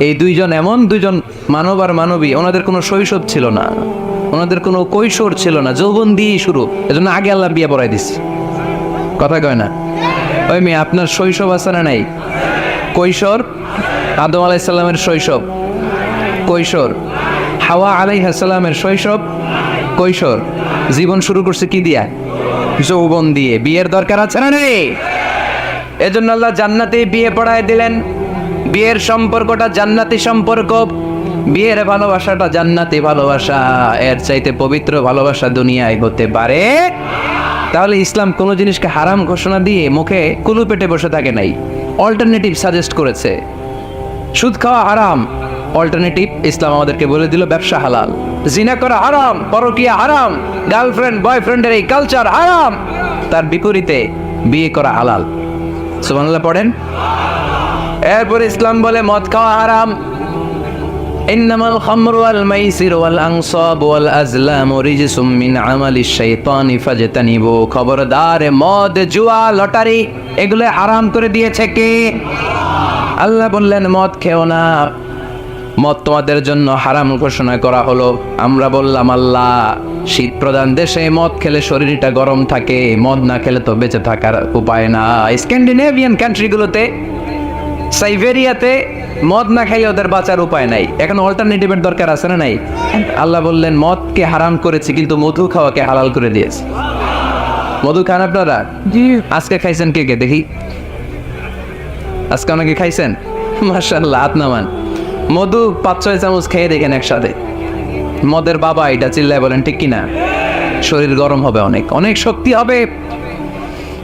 এই দুইজন এমন দুইজন মানব আর মানবী, ওনাদের কোনো শৈশব ছিল না, ওনাদের কোনো কৈশোর ছিল না, যৌবন দিয়েই শুরু। এজন্য আগে আল্লাহ বিয়ে পড়াই দিছে। কথা কয় না? ওই মেয়ে আপনার শৈশব আছে না নাই? কৈশোর আদম আলাইহিস সালামের শৈশব, কৈশোর হাওয়া আলাইহিস সালামের শৈশব, কৈশোর। জীবন শুরু করছে কি দিয়া? যৌবন দিয়ে। বিয়ের দরকার আছে না নেই? এজন্য আল্লাহ জান্নাতে বিয়ে পড়ায় দিলেন। বিয়ের সম্পর্কটা জান্নাতি সম্পর্ক, বিয়ের ভালোবাসাটা জান্নাতি ভালোবাসা। এর চাইতে পবিত্র ভালোবাসা দুনিয়ায় হতে পারে? তাহলে ইসলাম কোনো জিনিসকে হারাম ঘোষণা দিয়ে মুখে কুলু পেটে বসে থাকে নাই, অল্টারনেটিভ সাজেস্ট করেছে। সুদ খাওয়া হারাম, অল্টারনেটিভ ইসলাম আমাদেরকে বলে দিল ব্যবসা হালাল। জিনা করা হারাম, পরকিয়া হারাম, গার্লফ্রেন্ড বয়ফ্রেন্ডের এই কালচার হারাম, তার বিপরীতে বিয়ে করা হালাল। সুবহানাল্লাহ পড়েন। এরপর ইসলাম বলে মদ খাওয়া হারাম। ইন্নামাল খামরু ওয়াল মাইসিরু ওয়াল আনসাবু ওয়াল আজলামু রিজসুম মিন আমালিশ শাইতানি ফাজতানিবু। খবরদার, মদ, জুয়া, লটারি এগুলো হারাম করে দিয়েছে কে? আল্লাহ বললেন মদ খেও না, মদ তোমাদের জন্য হারাম ঘোষণা করা হলো। আমরা বললাম আল্লাহ, শীত প্রধান দেশে মদ খেলে শরীরটা গরম থাকে, মদ না খেলে তো বেঁচে থাকার উপায় না। স্ক্যান্ডিনেভিয়ান কান্ট্রিগুলোতে, সাইবেরিয়াতে মদ না খাইলে ওদের বাঁচার উপায় নাই। এখন অল্টারনেটিভের দরকার আছে না নাই? আল্লাহ বললেন মদকে হারাম করেছি, কিন্তু মধু খাওয়াকে হালাল করে দিয়েছে। মধু খান আপনারা? আজকে খাইছেন কে কে দেখি? আজকে অনেকে খাইছেন? মাশাআল্লাহ, হাত নামান। মধু 5-6 চামচ খেয়ে দেখেন একসাথে। মদের বাবা এটা চিল্লায় বলেন ঠিক কিনা? শরীর গরম হবে, অনেক অনেক শক্তি হবে।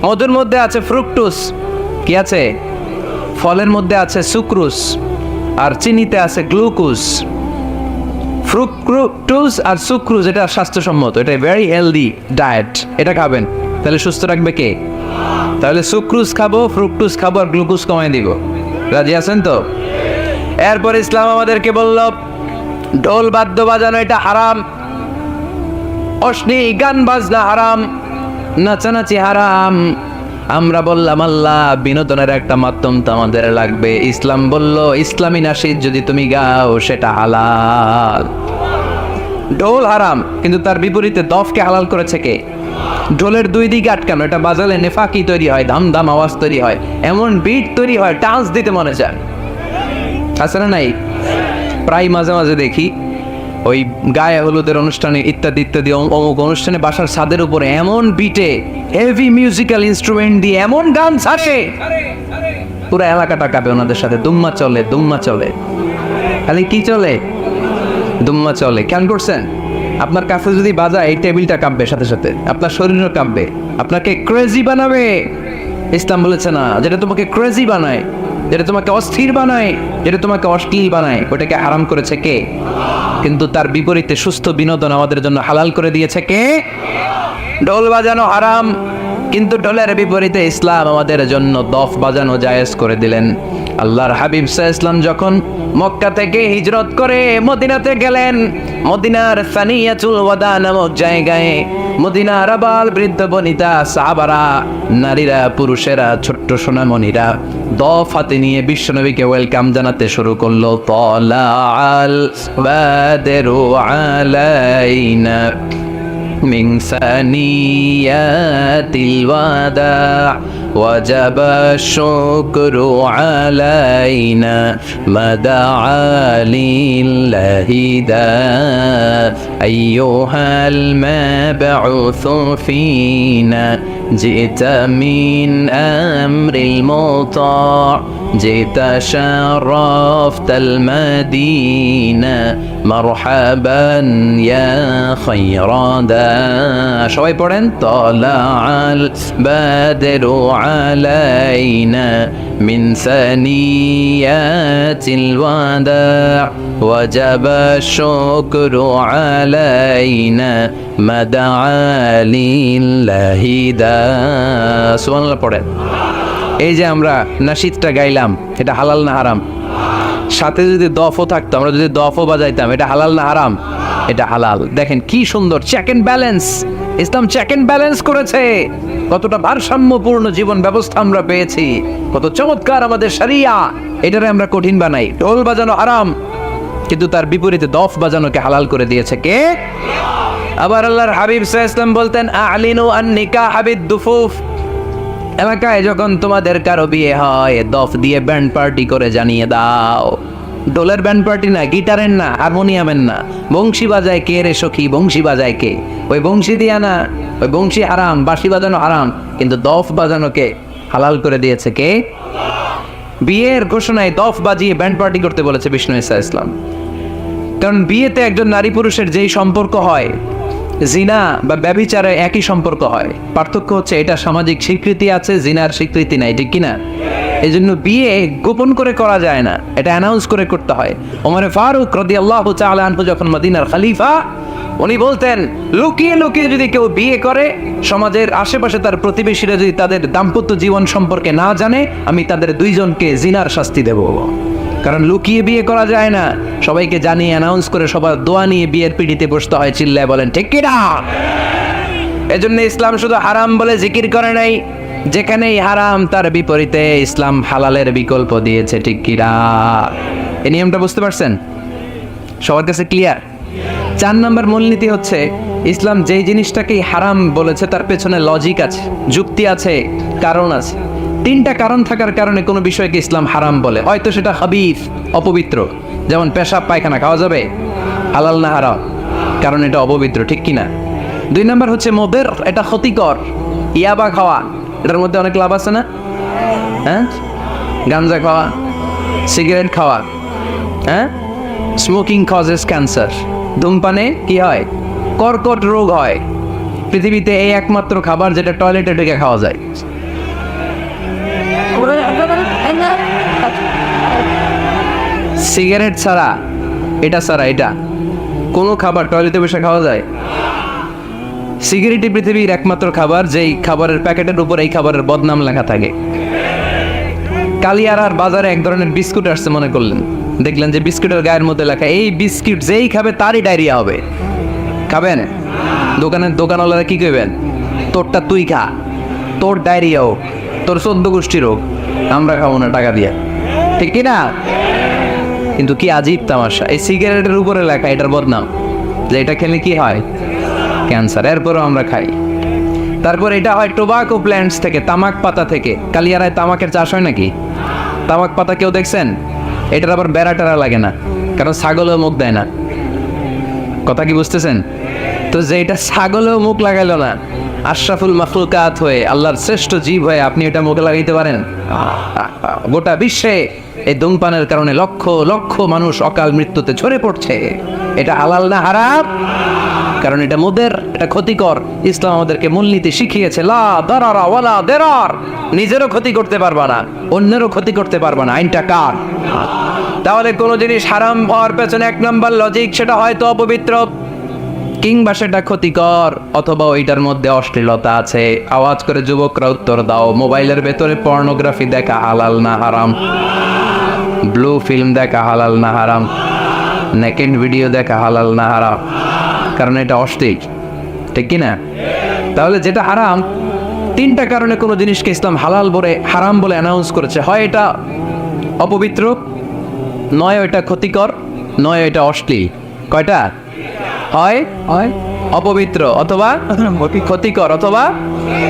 মধুর মধ্যে আছে ফ্রুকটোজ, কি আছে? ফলের মধ্যে আছে সুক্রোজ, আর চিনিতে আছে গ্লুকোজ। ফ্রুকটোজ আর সুক্রোজ এটা স্বাস্থ্যসম্মত, এটা ভেরি হেলদি ডায়েট। এটা খাবেন, তাহলে সুস্থ রাখবে কে? তাহলে সুক্রোজ খাবো, ফ্রুকটোজ খাবো, আর গ্লুকোজ কমায় দিব। রাজি আছেন তো? এরপর ইসলাম আমাদেরকে বলল ঢোল বাদ্য বাজানো এটা হারাম, অশ্লীল গান বাজনা হারাম, নাচানাচি হারাম। আমরা বললাম আল্লাহ, বিনোদনের একটা মাধ্যম তো আমাদের লাগবে। ইসলাম বলল ইসলামী নাশিদ যদি তুমি গাও সেটা হালাল। ঢোল হারাম, কিন্তু তার বিপরীতে দফকে হালাল করেছে কে? ঢোলের দুই দিকে আটকানো, এটা বাজালে নেফাকি তৈরি হয়, ধাম ধাম আওয়াজ তৈরি হয়, এমন বিট তৈরি হয়, ডান্স দিতে মনে চায়। আছে না নাই? প্রায় মাঝে মাঝে দেখি ওই গায়ে হলুদের অনুষ্ঠানে ইত্যাদি ইত্যাদি অমুক অনুষ্ঠানে বাসার ছাদের উপরে এমন বিটে হেভি মিউজিক্যাল ইনস্ট্রুমেন্ট দিয়ে এমন গান ছাড়ে, পুরো এলাকাটা কাঁপে ওনাদের সাথে। দুম্মা চলে, দুম্মা চলে, খালি কি চলে? দুম্মা চলে। খেয়াল করছেন? আপনার কাছে যদি বাজায় এই টেবিলটা কাঁপবে, সাথে সাথে আপনার শরীরও কাঁপবে, আপনাকে ক্রেজি বানাবে। ইসলাম বলেছে না, যেটা তোমাকে ক্রেজি বানায়, যেটা তোমাকে অস্থির বানায়, যেটা তোমাকে অশ্লীল বানায়, ওটাকে হারাম করেছে কে? কিন্তু তার বিপরীতে সুস্থ বিনোদন আমাদের জন্য হালাল করে দিয়েছে কে? ঢোল বাজানো হারাম, কিন্তু ঢোলের বিপরীতে ইসলাম আমাদের জন্য দফ বাজানো জায়েজ করে দিলেন। আল্লাহর হাবিব সাল্লাল্লাহু আলাইহি ওয়াসাল্লাম যখন মক্কা থেকে হিজরত করে মদিনাতে গেলেন, মদিনার সানিয়াতুল ওয়াদা নামক জায়গায় মদিনার আবাল বৃদ্ধ বনিতা সাহাবারা, নারীরা, পুরুষেরা, ছোট্ট সোনামণিরা দফ হাতে নিয়ে বিশ্বনবীকে ওয়েলকাম জানাতে শুরু করলো। তালাআল বাদরু আলাইনা মিন সানিয়াতিল ওয়াদা وجب الشكر علينا مدعا لله دا أيها المبعوث فينا جئت من أمر المطاع جئت شرفت المدينة مرحبا يا خير دا সবাই পড়েন طلع البدر علينا من ثنيات الوداع وجب الشكر علينا مدعا لله دا সুবহানাল্লাহ পড়েন। এই যে আমরা নাশিদটা গাইলাম, এটা হালাল না হারাম? সাথে যদি দফও থাকতো, আমরা যদি দফও বাজাইতাম, এটা হালাল না হারাম? এটা হালাল। দেখেন কি সুন্দর check and balance, Islam check and balance করেছে। কতটা ভারসাম্যপূর্ণ জীবন ব্যবস্থা আমরা পেয়েছি, কত চমৎকার আমাদের শরিয়া। এটারে আমরা কঠিন বানাই। ঢোল বাজানো হারাম, কিন্তু তার বিপরীতে দফ বাজানোকে হালাল করে দিয়েছে কে? আবার আল্লাহর হাবিব সাল্লাল্লাহু আলাইহি ওয়াসাল্লাম বলতেন আ'লিনু আন-নিকাহ বিদ-দুফুফ, এলাকায় যখন তোমাদের কারো বিয়ে হয় দফ দিয়ে ব্যান্ড পার্টি করে জানিয়ে দাও। ঢোলের ব্যান্ড পার্টি না, গিটারের না, হারমোনিয়ামের না। বংশী বাজায় কে রে সখী, বংশী বাজায় কে? ওই বংশী দিয়া না, ওই বংশী হারাম, বাঁশি বাজানো হারাম, কিন্তু দফ বাজানোকে হালাল করে দিয়েছে কে? বিয়ের ঘোষণায় দফ বাজিয়ে ব্যান্ড পার্টি করতে বলেছে বিষ্ণু ঈসা ইসলাম। কারণ বিয়েতে একজন নারী পুরুষের যেই সম্পর্ক হয়, জিনা বা ব্যভিচারে একই সম্পর্ক হয়। পার্থক্য হচ্ছে এটা সামাজিক স্বীকৃতি আছে, জিনার স্বীকৃতি নাই, ঠিক কিনা? এই জন্য বিয়ে গোপন করে করা যায় না, এটা অ্যানাউন্স করে করতে হয়। ওমরে ফারুক রাদিয়াল্লাহু তাআলা আনহু যখন মদিনার খলিফা, উনি বলতেন লুকিয়ে লুকিয়ে যদি কেউ বিয়ে করে, সমাজের আশেপাশে তার প্রতিবেশীরা যদি তাদের দাম্পত্য জীবন সম্পর্কে না জানে, আমি তাদের দুইজনকে জিনার শাস্তি দেব। কারণ লুকিয়ে বিয়ে করা যায় না, সবাইকে জানিয়ে অ্যানাউন্স করে সবার দোয়া নিয়ে বিয়ের পিড়িতে বসতে হয়। চিল্লায় বলেন ঠিক কিনা? এজন্য ইসলাম শুধু হারাম বলে জিকির করে নাই, যেখানেই হারাম তার বিপরীতে ইসলাম হালালের বিকল্প দিয়েছে, ঠিক কিনা? এই নিয়মটা বুঝতে পারছেন? সবার কাছে ক্লিয়ার? 4 নম্বর মূলনীতি হচ্ছে, ইসলাম যেই জিনিসটাকেই হারাম বলেছে তার পেছনে লজিক আছে, যুক্তি আছে, কারণ আছে। 3টা কারণ থাকার কারণে কোনো বিষয়কে ইসলাম হারাম বলে। হয়তো সেটা হাবিস, অপবিত্র, যেমন পেশাব পায়খানা খাওয়া যাবে, হালাল না হারাম? কারণ এটা অপবিত্র, ঠিক কিনা? 2 নম্বর হচ্ছে মুদির, এটা ক্ষতিকর। ইয়াবা খাওয়া, এটার মধ্যে অনেক লাভ আছে না? হ্যাঁ, গাঞ্জা খাওয়া, সিগারেট খাওয়া, হ্যাঁ, স্মোকিং কজেস ক্যান্সার। ধূমপানে কি হয়? কর্কট রোগ হয়। পৃথিবীতে এই একমাত্র খাবার যেটা টয়লেটে ঢুকে খাওয়া যায়। সিগারেট ছাড়া, এটা ছাড়া, এটা কোনো খাবার টয়লেটে বসে খাওয়া যায়? সিগারেটই পৃথিবীর একমাত্র খাবার যেই খাবারের প্যাকেটের উপর এই খাবারের বদনাম লেখা থাকে। কালিয়ারার বাজারে এক ধরনের বিস্কুট আসছে মনে করলেন, দেখলেন যে বিস্কুটের গায়ের মধ্যে লেখা এই বিস্কুট যেই খাবে তারই ডায়রিয়া হবে। খাবেন? দোকানওয়ালারা কি করবেন? তোরটা তুই খা, তোর ডায়রিয়া হোক, তোর 14 গোষ্ঠী রোগ, আমরা খাবো না টাকা দিয়ে, ঠিক কিনা? কিন্তু কি আজীব তামাশা, এই সিগারেটের উপরে লেখা এটার বদনাম, যে এটা খেলে কি হয়? ক্যান্সার। এরপরও আমরা খাই। তারপর এটা হয় টোবাকো প্ল্যান্টস থেকে, তামাক পাতা থেকে। কালিয়ারায় তামাকের চাষ হয় নাকি? তামাক পাতা কেউ দেখছেন? এটার আবার বেড়া টেরা লাগে না, কারণ ছাগলেও মুখ দেয় না। কথা কি বুঝতেছেন? তো যে এটা ছাগলেও মুখ লাগাইল না, আশরাফুল মাখলুকাত হয়ে, আল্লাহর শ্রেষ্ঠ জীব হয়ে আপনি এটা মুখে লাগাইতে পারেন? গোটা বিশ্বে এই ধূমপানের কারণে লক্ষ লক্ষ মানুষ অকাল মৃত্যুতে ঝরে পড়ছে। এটা হালাল না হারাম? কারণ এটা মুদের, এটা ক্ষতিকর। ইসলাম আমাদেরকে মূলনীতি শিখিয়েছে, লা দারারা ওয়ালা দিরার। নিজেরও ক্ষতি করতে পারবা না, অন্যেরও ক্ষতি করতে পারবা না। আইনটা কার? তাহলে কোনো জিনিস হারাম হওয়ার পেছনে 1 নম্বর লজিক, সেটা হয়তো অপবিত্র, কিংবা সেটা ক্ষতিকর, অথবা ওইটার মধ্যে অশ্লীলতা আছে। আওয়াজ করে যুবকরা উত্তর দাও, মোবাইলের ভেতরে পর্নোগ্রাফি দেখা হালাল না হারাম? ব্লু ফিল্ম দেখা হালাল না হারাম? নেকেড ভিডিও দেখা হালাল না হারাম? কারণ এটা অশ্লীল, ঠিক কিনা? তাহলে যেটা হারাম, 3টা কারণে কোনো জিনিসকে ইসলাম হালাল বলে হারাম বলে অ্যানাউন্স করেছে। হয় এটা অপবিত্র, নয় এটা ক্ষতিকর, নয় এটা অশ্লীল। কয়টা? হয় অপবিত্র, অথবা ক্ষতিকর, অথবা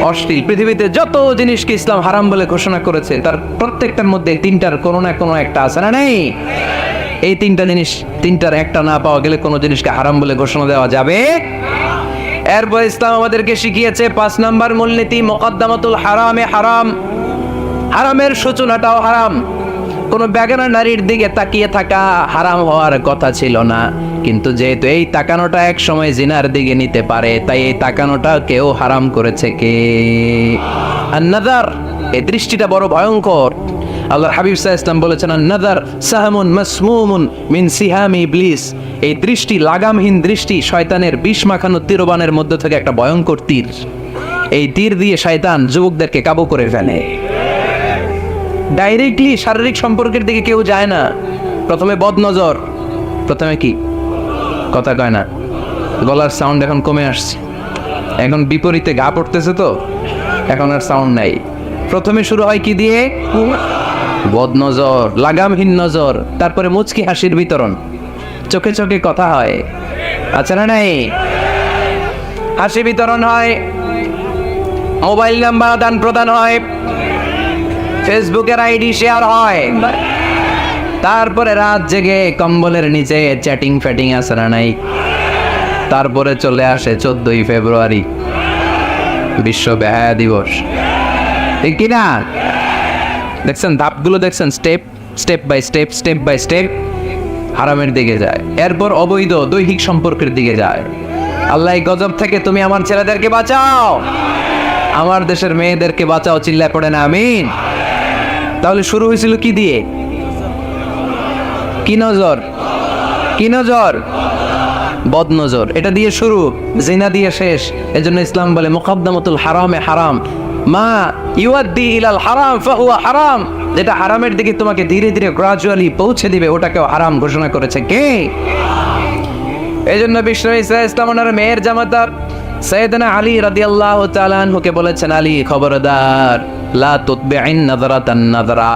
অশ্লীল। পৃথিবীতে যত জিনিসকে ইসলাম হারাম বলে ঘোষণা করেছে তার প্রত্যেকটার মধ্যে 3টার কোনো না কোনো একটা আছে না নেই? এই 3টা জিনিস, 3টার একটা না পাওয়া গেলে কোনো জিনিসকে হারাম বলে ঘোষণা দেওয়া যাবে। এরপর ইসলাম আমাদেরকে শিখিয়েছে 5 নম্বর মূলনীতি, মুকদ্দামাতুল হারামে হারাম। হারামের সূচনাটাও হারাম। কোনো বেগানা নারীর দিকে তাকিয়ে থাকা হারাম হওয়ার কথা ছিল না, কিন্তু যেহেতু এই তাকানোটা এক সময় জিনার দিকে নিতে পারে, তাই এই তাকানোটা কেউ হারাম করেছে কে? আন-নাযার, এই দৃষ্টিটা বড় ভয়ঙ্কর। আল্লাহর হাবিব সাল্লাল্লাহু আলাইহি ওয়াসাল্লাম বলেছেন, আন-নাযার সাহামুন মাসমুমুন মিন সিহামি ইবলিস। এই দৃষ্টি, লাগামহীন দৃষ্টি, শয়তানের বিষ মাখানো তীরবানের মধ্যে থেকে একটা ভয়ঙ্কর তীর। এই তীর দিয়ে শয়তান যুবকদেরকে কাবু করে ফেলে। ডাইরেক্টলি শারীরিক সম্পর্কের দিকে কেউ যায় না, প্রথমে বদনজর, প্রথমে কি কথা কয় না, গলার সাউন্ড এখন কমে আসছে, এখন বিপরীতে ঘা পড়তেছে, তো এখন আর সাউন্ড নাই। প্রথমে শুরু হয় কি দিয়ে? বদনজর, লাগামহীন নজর। তারপরে মুচকি হাসির বিতরণ, চোখে চোখে কথা হয়, আচ্ছা না নাই? হাসি বিতরণ হয়, মোবাইল নাম্বার আদান প্রদান হয়, ফেসবুকের আইডি শেয়ার হয়, তারপরে রাত জেগে কম্বলের নিচে চ্যাটিং ফ্যাটিং আছে না নাই। তারপরে চলে আসে 14ই ফেব্রুয়ারি, বিশ্ব বেহায়া দিবস, ঠিক কিনা? দেখছেন ধাপগুলো, দেখছেন step step by step, step by step হারামের দিকে যায়, এরপর অবৈধ দৈহিক সম্পর্কের দিকে যায়। আল্লাহ এই গজব থেকে তুমি আমার ছেলেদেরকে বাঁচাও, আমার দেশের মেয়েদেরকে বাঁচাও, চিল্লায় পড়ে না আমিন। তাহলে শুরু হয়েছিল কি দিয়ে? কি নজর? কি নজর? বদ নজর, এটা দিয়ে শুরু, জিনা দিয়ে শেষ। এজন্য ইসলাম বলে মুকাদ্দামাতুল হারামে হারাম, মা ইউআদ্দি ইলাল হারাম ফাহুয়া হারাম। যেটা হারামের দিকে তোমাকে ধীরে ধীরে গ্রাজুয়ালি পৌঁছে দিবে, ওটাকেও হারাম ঘোষণা করেছে কে? এজন্য বিষ্ণু ঈসা ইসলাম ওনার মেয়ের জামাতা সাইয়েদনা আলী রাদিয়াল্লাহু তাআলা আনহুকে বলেছেন, আলী খবরদার, লা তুতবিইন নাযরাতান নাযরা,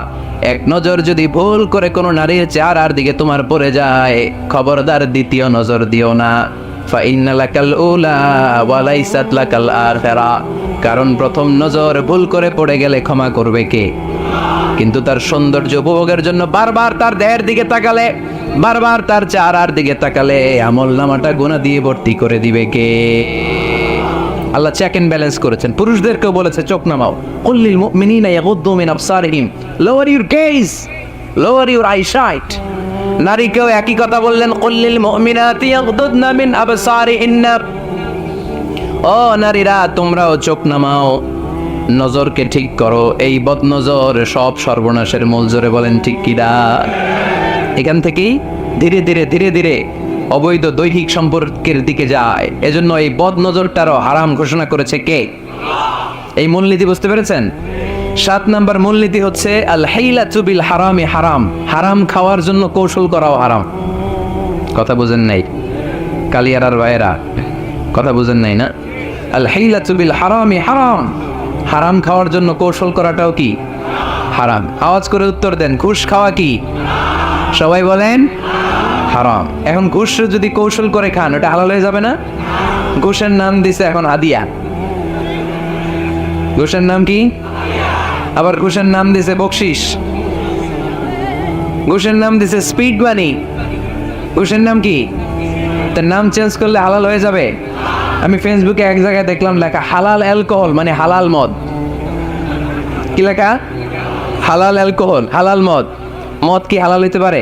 এক নজর যদি ভুল করে কোনো নারীর চেহারার দিকে তোমার পড়ে যায়, খবরদার দ্বিতীয় নজর দিও না। ফাইন্না লাকাল উলা ওয়া লাইসাত লাকাল আখিরা, কারণ প্রথম নজর ভুল করে পড়ে গেলে ক্ষমা করবে কে? কিন্তু তার সৌন্দর্য উপভোগের জন্য বারবার তার দেহের দিকে তাকালে, বারবার তার চেহারার দিকে তাকালে আমল নামাটা গুনাহ দিয়ে ভর্তি করে দিবে কে? আল্লাহ চেক এন্ড ব্যালেন্স করেছেন। পুরুষদেরকেও বলেছে চোখ নামাও, কুল্লিল মুমিনিনা ইয়াগুদ্দু মিন আবসারিহিম, lower your gaze, lower your eyesight. নারীকেও একই কথা বললেন, কুল্লিল মুমিনাতি ইয়াগুদ্দুনা মিন আবসারিহিন্না, ও নারীরা তোমরাও চোখ নামাও, নজরকে ঠিক করো। এই বদনজর সব সর্বনাশের মূল, জোরে বলেন ঠিক কিনা? এখান থেকেই ধীরে ধীরে ধীরে ধীরে অবৈধ দৈহিক সম্পর্কের দিকে যায়। এজন্য এই বদ নজরটারও হারাম ঘোষণা করেছে কে? এই মূলনীতি বুঝতে পেরেছেন? 7 নম্বর মূলনীতি হচ্ছে আল হাইলাতু বিল হারামি হারাম, হারাম খাওয়ার জন্য কৌশল করাও হারাম। কথা বুঝেন নাই কালিয়ারার ভাইয়েরা? কথা বুঝেন নাই না? আল হাইলাতু বিল হারামি হারাম, হারাম খাওয়ার জন্য কৌশল করাটাও কি? হারাম। আওয়াজ করে উত্তর দেন, ঘুষ খাওয়া কি? সবাই বলেন হারাম। এখন ঘুষ যদি কৌশল করে খান, ওটা হালাল হয়ে যাবে না? ঘুষের নাম দিছে এখন হাদিয়া। ঘুষের নাম কি? আবার ঘুষের নাম দিছে বকশিস, ঘুষের নাম দিছে স্পিড মানি। ঘুষের নাম কি? তার নাম চেঞ্জ করলে হালাল হয়ে যাবে? আমি ফেসবুকে এক জায়গায় দেখলাম লেখা হালাল অ্যালকোহল, মানে হালাল মদ। কি লেখা? হালাল অ্যালকোহল, হালাল মদ। মদ কি হালাল হইতে পারে?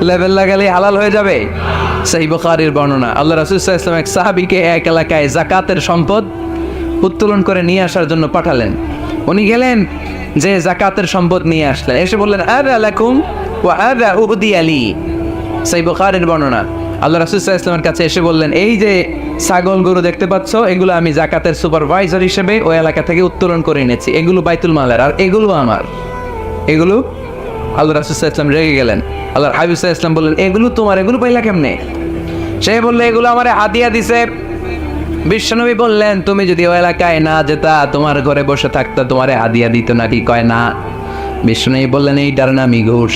লেভেল লাগালে হালাল হয়ে যাবে? সহিহ বুখারীর বর্ণনা, আল্লাহ রাসূল সাল্লাল্লাহু আলাইহি ওয়াসাল্লাম এক সাহাবীকে এক এলাকায় যাকাতের সম্পদ উত্তোলন করে নিয়ে আসার জন্য পাঠালেন। উনি গেলেন, যে যাকাতের সম্পদ নিয়ে আসলেন, এসে বললেন হাযা লাকুম ওয়া হাযা উহদিয়া লি। সহিহ বুখারীর বর্ণনা, আল্লাহ রাসূল সাল্লাল্লাহু আলাইহি ওয়াসাল্লামের কাছে এসে বললেন, এই যে ছাগল গরু দেখতে পাচ্ছ, এগুলো আমি যাকাতের সুপারভাইজার হিসেবে ওই এলাকা থেকে উত্তোলন করে এনেছি, এগুলো বাইতুল মালের, আর এগুলো আমার। এগুলো? আল্লাহ রাসূল সাল্লাল্লাহু আলাইহি ওয়াসাল্লাম রেগে গেলেন। আল্লাহর হাবিব সাল্লাল্লাহু আলাইহি ওয়াসাল্লাম বললেন, এগুলো তোমার, এগুলো পাইলা কেমনে? সে বললে, এগুলো আমারে হাদিয়া দিছে। বিশ্বনবী বললেন, তুমি যদি ওই এলাকায় না যেতা, তোমার ঘরে বসে থাকতা, তোমারে হাদিয়া দিত নাকি? কয় না। বিশ্বনবী বললেন, এইটার নামই ঘুষ।